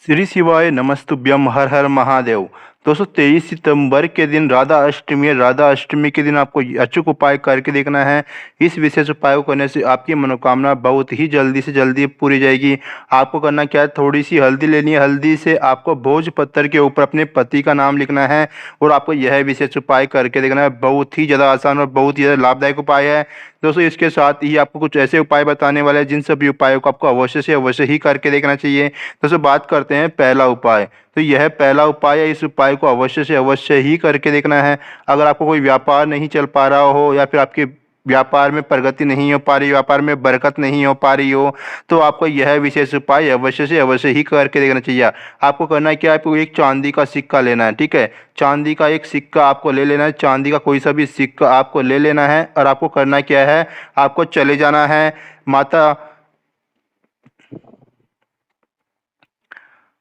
श्री शिवाय नमस्तुभ्यम हर हर महादेव। दोस्तों 23 सितंबर के दिन राधा अष्टमी है। राधा अष्टमी के दिन आपको अचूक उपाय करके देखना है। इस विशेष उपाय को करने से आपकी मनोकामना बहुत ही जल्दी से जल्दी पूरी जाएगी। आपको करना क्या है, थोड़ी सी हल्दी लेनी है। हल्दी से आपको भोज पत्थर के ऊपर अपने पति का नाम लिखना है और आपको यह विशेष उपाय करके देखना है। बहुत ही ज़्यादा आसान और बहुत ही ज़्यादा लाभदायक उपाय है। दोस्तों इसके साथ ही आपको कुछ ऐसे उपाय बताने वाले हैं जिन सभी उपायों को आपको अवश्य से अवश्य ही करके देखना चाहिए। दोस्तों बात करते हैं पहला उपाय। तो यह पहला उपाय है, इस उपाय को अवश्य से अवश्य ही करके देखना है। अगर आपको कोई व्यापार नहीं चल पा रहा हो या फिर आपके व्यापार में प्रगति नहीं हो पा रही, व्यापार में बरकत नहीं हो पा रही हो, तो आपको यह विशेष उपाय अवश्य से अवश्य ही करके देखना चाहिए। आपको करना क्या है, आपको एक चांदी का सिक्का लेना है। ठीक है, चांदी का एक सिक्का आपको ले लेना है। चांदी का कोई सा भी सिक्का आपको ले लेना है और आपको करना क्या है, आपको चले जाना है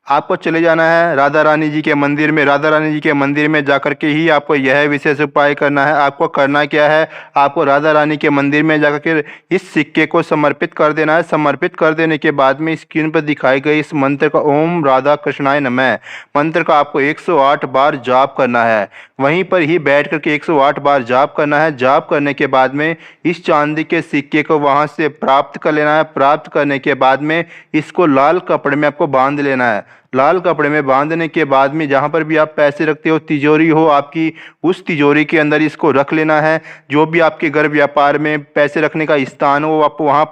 आपको चले जाना है राधा रानी जी के मंदिर में। राधा रानी जी के मंदिर में जाकर के ही आपको यह विशेष उपाय करना है। आपको करना क्या है, आपको राधा रानी के मंदिर में जाकर के इस सिक्के को समर्पित कर देना है। समर्पित कर देने के बाद में स्क्रीन पर दिखाई गई इस मंत्र का ओम राधा कृष्णाय नमः मंत्र का आपको 108 बार जाप करना है। वहीं पर ही बैठ करके 108 बार जाप करना है। जाप करने के बाद में इस चांदी के सिक्के को वहां से प्राप्त कर लेना है। प्राप्त करने के बाद में इसको लाल कपड़े में आपको बांध लेना है। लाल कपड़े में बांधने के बाद में जहाँ पर भी आप पैसे रखते हो, तिजोरी हो आपकी, उस तिजोरी के अंदर इसको रख लेना है। जो भी आपके घर व्यापार में पैसे रखने का स्थान हो, आप वहाँ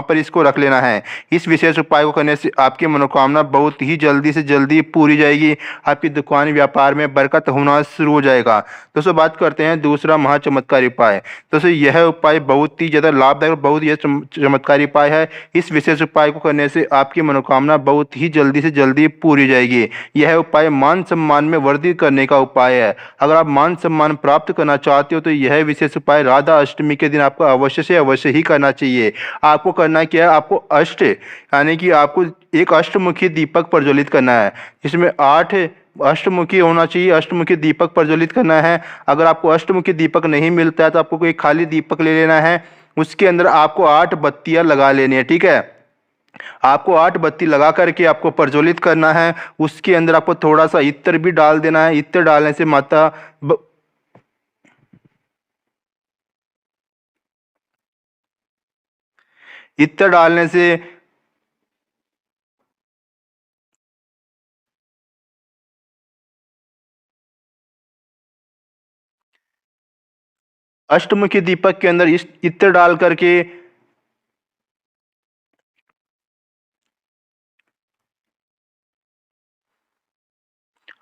पर इसको रख लेना है। इस विशेष उपाय को करने से आपकी मनोकामना बहुत ही जल्दी से जल्दी पूरी जाएगी। आपकी दुकान व्यापार में बरकत होना शुरू हो जाएगा। दोस्तों बात करते हैं दूसरा महाचमत्कारी उपाय। दोस्तों यह उपाय बहुत ही ज़्यादा लाभदायक और बहुत ही चमत्कारी उपाय है। इस विशेष उपाय को करने से आपकी मनोकामना बहुत ही जल्दी से जल्दी पूरी जाएगी। यह उपाय मान सम्मान में वृद्धि करने का उपाय है। अगर आप मान सम्मान प्राप्त करना चाहते हो तो यह विशेष उपाय राधा अष्टमी के दिन आपको अवश्य से अवश्य ही करना चाहिए। आपको करना क्या है, आपको यानी कि आपको एक अष्टमुखी दीपक प्रज्वलित करना है। इसमें 8 अष्टमुखी होना चाहिए। अष्टमुखी दीपक प्रज्वलित करना है। अगर आपको अष्टमुखी दीपक नहीं मिलता है तो आपको कोई खाली दीपक ले लेना है। उसके अंदर आपको 8 बत्तियां लगा लेनी है। ठीक है, आपको 8 बत्ती लगा करके आपको प्रज्वलित करना है। उसके अंदर आपको थोड़ा सा इत्र भी डाल देना है। इत्र डालने से इत्र डालने से अष्टमुखी दीपक के अंदर इस इत्र डाल करके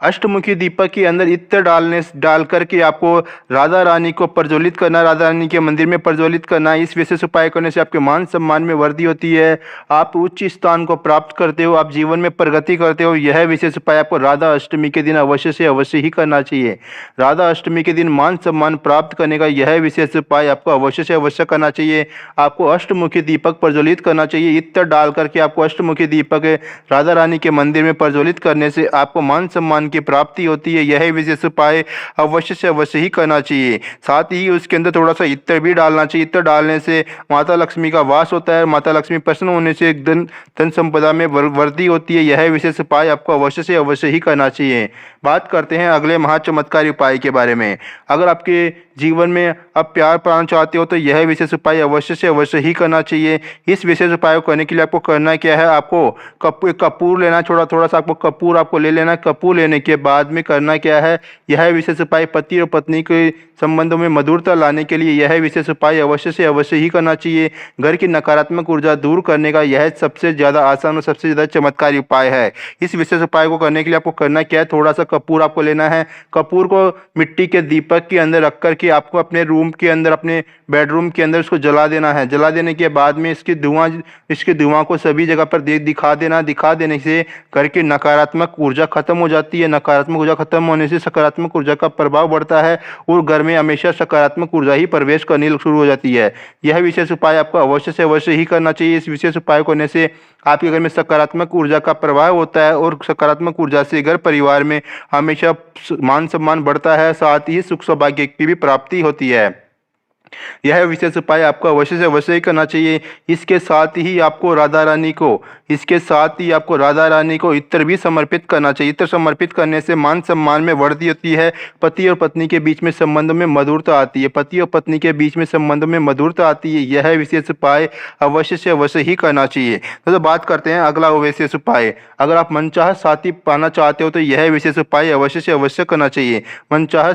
अष्टमुखी दीपक के अंदर इत्र डाल करके आपको राधा रानी को प्रज्वलित करना, राधा रानी के मंदिर में प्रज्वलित करना। इस विशेष उपाय करने से आपके मान सम्मान में वृद्धि होती है। आप उच्च स्थान को प्राप्त करते हो, आप जीवन में प्रगति करते हो। यह विशेष उपाय आपको राधा अष्टमी के दिन अवश्य से अवश्य ही करना चाहिए। राधा अष्टमी के दिन मान सम्मान प्राप्त करने का यह विशेष उपाय आपको अवश्य से अवश्य करना चाहिए। आपको अष्टमुखी दीपक प्रज्वलित करना चाहिए। इत्र डाल करके आपको अष्टमुखी दीपक राधा रानी के मंदिर में प्रज्वलित करने से आपको मान सम्मान की प्राप्ति होती है। यह विशेष उपाय अवश्य से अवश्य ही करना चाहिए। साथ ही उसके अंदर थोड़ा सा इत्र भी डालना चाहिए। इत्र डालने से माता लक्ष्मी का वास होता है। माता लक्ष्मी प्रसन्न होने से धन संपदा में वृद्धि होती है। यह विशेष उपाय आपको अवश्य से अवश्य ही करना चाहिए। बात करते हैं अगले महाचमत्कारी उपाय के बारे में। अगर आपके जीवन में आप प्यार पाना चाहते हो तो यह विशेष उपाय अवश्य से अवश्य ही करना चाहिए। इस विशेष उपाय को करने के लिए आपको करना क्या है, आपको कपूर लेना, थोड़ा सा आपको कपूर आपको ले लेना। कपूर लेने के बाद में करना क्या है, यह विशेष उपाय पति और पत्नी के संबंधों में मधुरता लाने के लिए यह विशेष उपाय अवश्य से अवश्य ही करना चाहिए। घर की नकारात्मक ऊर्जा दूर करने का यह सबसे ज़्यादा आसान और सबसे ज़्यादा चमत्कारी उपाय है। इस विशेष उपाय को करने के लिए आपको करना क्या है, थोड़ा सा कपूर आपको लेना है। कपूर को मिट्टी के दीपक के अंदर रख करके आपको अपने रूम के अंदर, अपने बेडरूम के अंदर उसको जला देना है। जला देने के बाद में इसके धुआं को सभी जगह पर दिखा देना। दिखा देने से घर की नकारात्मक ऊर्जा खत्म हो जाती है। नकारात्मक ऊर्जा खत्म होने से सकारात्मक ऊर्जा का प्रभाव बढ़ता है और घर में हमेशा सकारात्मक ऊर्जा ही प्रवेश करनी शुरू हो जाती है। यह विशेष उपाय आपको अवश्य से अवश्य ही करना चाहिए। इस विशेष उपाय करने से आपके घर में सकारात्मक ऊर्जा का प्रभाव होता है और सकारात्मक ऊर्जा से घर परिवार में हमेशा मान सम्मान बढ़ता है। साथ ही सुख सौभाग्य की भी प्राप्ति होती है। यह विशेष उपाय आपको अवश्य से अवश्य ही करना चाहिए। इसके साथ ही आपको राधा रानी को इत्र भी समर्पित करना चाहिए। इत्र समर्पित करने से मान सम्मान में वृद्धि होती है। पति और पत्नी के बीच में संबंध में मधुरता आती है। पति और पत्नी के बीच में संबंध में मधुरता आती है। यह विशेष उपाय अवश्य से अवश्य ही करना चाहिए। तो बात करते हैं अगला विशेष उपाय। अगर आप मनचाहा साथी पाना चाहते हो तो यह विशेष उपाय अवश्य से अवश्य करना चाहिए। मनचाहा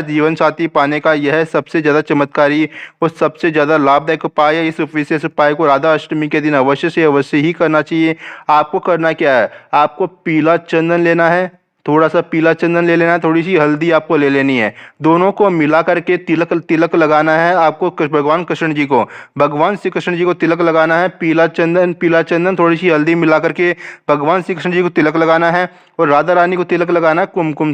जीवन साथी पाने का यह सबसे ज़्यादा चमत्कारी और सबसे ज़्यादा लाभदायक उपाय है। इस विशेष उपाय को राधा अष्टमी के दिन अवश्य से अवश्य ही करना चाहिए। आपको करना क्या है, आपको पीला चंदन लेना है, थोड़ा सा पीला चंदन ले लेना है, थोड़ी सी हल्दी आपको ले लेनी है। दोनों को मिला करके तिलक लगाना है आपको। भगवान श्री कृष्ण जी को तिलक लगाना है। पीला चंदन थोड़ी सी हल्दी मिला करके भगवान श्री कृष्ण जी को तिलक लगाना है। और राधा रानी को तिलक लगाना है कुमकुम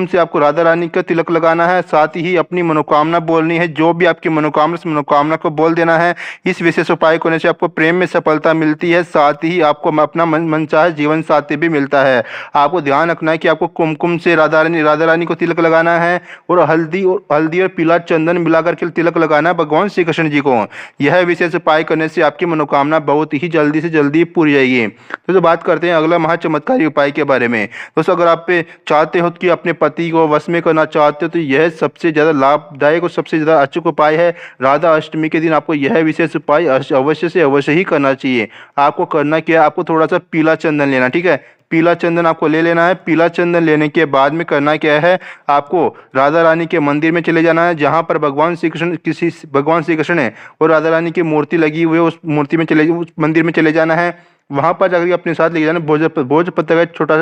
से आपको राधा रानी का तिलक लगाना है। साथ ही अपनी मनोकामना बोलनी है। जो भी आपकी मनोकामना को बोल देना है। इस विशेष उपाय करने से आपको प्रेम में सफलता मिलती है। साथ ही आपको अपना मनचाहे जीवन साथी भी मिलता है। आपको ध्यान रखना है कि आपको कुमकुम से राधा रानी को तिलक लगाना है और हल्दी और पीला चंदन मिलाकर के तिलक लगाना है भगवान श्री कृष्ण जी को। यह विशेष उपाय करने से आपकी मनोकामना बहुत ही जल्दी से जल्दी पूरी जाएगी। तो बात करते हैं अगला महाचमत्कारी उपाय के बारे में। दोस्तों अगर आप चाहते हो कि अपने पति को वश में करना चाहते हो तो यह सबसे ज़्यादा लाभदायक और सबसे ज़्यादा अचूक उपाय है। राधा अष्टमी के दिन आपको यह विशेष उपाय अवश्य से अवश्य ही करना चाहिए। आपको करना क्या है, आपको थोड़ा सा पीला चंदन लेना, ठीक है। पीला चंदन आपको ले लेना है। पीला चंदन लेने के बाद में करना क्या है, आपको राधा रानी के मंदिर में चले जाना है जहाँ पर भगवान श्री कृष्ण है और राधा रानी की मूर्ति लगी हुई है। उस मंदिर में चले जाना है। वहाँ पर जाकर अपने साथ लेके जाना भोजपत्र का एक छोटा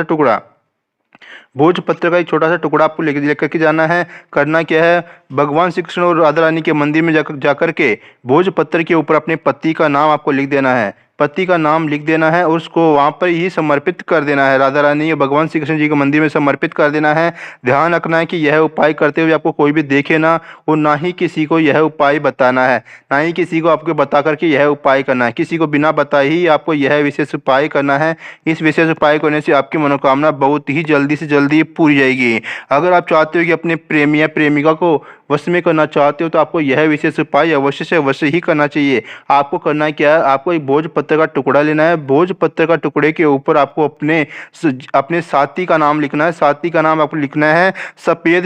सा टुकड़ा आपको लेकर के जाना है। करना क्या है, भगवान श्री कृष्ण और राधा रानी के मंदिर में जाकर के भोजपत्र के ऊपर अपने पति का नाम आपको लिख देना है। पति का नाम लिख देना है और उसको वहाँ पर ही समर्पित कर देना है। राधा रानी और भगवान श्री कृष्ण जी के मंदिर में समर्पित कर देना है। ध्यान रखना है कि यह उपाय करते हुए आपको कोई भी देखे ना, और ना ही किसी को यह उपाय बताना है, ना ही किसी को आपको बता करके यह उपाय करना है। किसी को बिना बताए ही आपको यह विशेष उपाय करना है। इस विशेष उपाय करने से आपकी मनोकामना बहुत ही जल्दी से जल्दी पूरी जाएगी। अगर आप चाहते हो कि अपने प्रेमी या प्रेमिका को वश में करना चाहते हो तो आपको यह विशेष उपाय अवश्य से अवश्य ही करना चाहिए। आपको करना क्या है, आपको एक भोजपत्र का टुकड़ा लेना है। भोजपत्र का टुकड़े के ऊपर आपको अपने साथी का नाम लिखना है। साथी का नाम आपको लिखना है सफ़ेद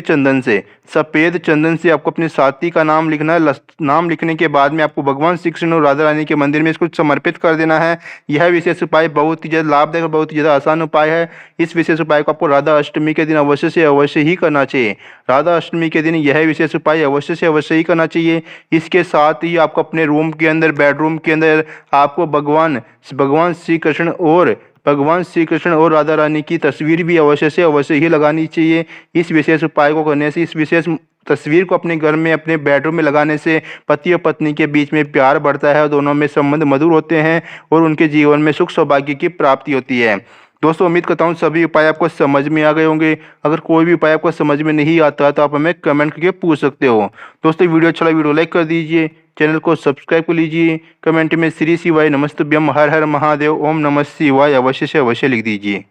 चंदन से आपको अपने साथी का नाम लिखना है। नाम लिखने के बाद में आपको भगवान श्री कृष्ण और राधा रानी के मंदिर में इसको समर्पित कर देना है। यह विशेष उपाय बहुत ही ज़्यादा लाभदायक और बहुत ही ज़्यादा आसान उपाय है। इस विशेष उपाय को आपको राधा अष्टमी के दिन अवश्य से अवश्य ही करना चाहिए। राधा अष्टमी के दिन यह विशेष उपाय अवश्य से अवश्य ही करना चाहिए। इसके साथ ही आपको अपने बेडरूम के अंदर आपको भगवान श्री कृष्ण और राधा रानी की तस्वीर भी अवश्य से अवश्य ही लगानी चाहिए। इस विशेष उपाय को करने से, इस विशेष तस्वीर को अपने घर में अपने बेडरूम में लगाने से पति और पत्नी के बीच में प्यार बढ़ता है और दोनों में संबंध मधुर होते हैं और उनके जीवन में सुख सौभाग्य की प्राप्ति होती है। दोस्तों उम्मीद करता हूँ सभी उपाय आपको समझ में आ गए होंगे। अगर कोई भी उपाय आपको समझ में नहीं आता तो आप हमें कमेंट करके पूछ सकते हो। दोस्तों वीडियो अच्छा लगा वीडियो लाइक कर दीजिए, चैनल को सब्सक्राइब कर लीजिए। कमेंट में श्री शिवाय नमस्तुभ्यम हर हर महादेव ओम नमः शिवाय अवश्य से अवश्य लिख दीजिए।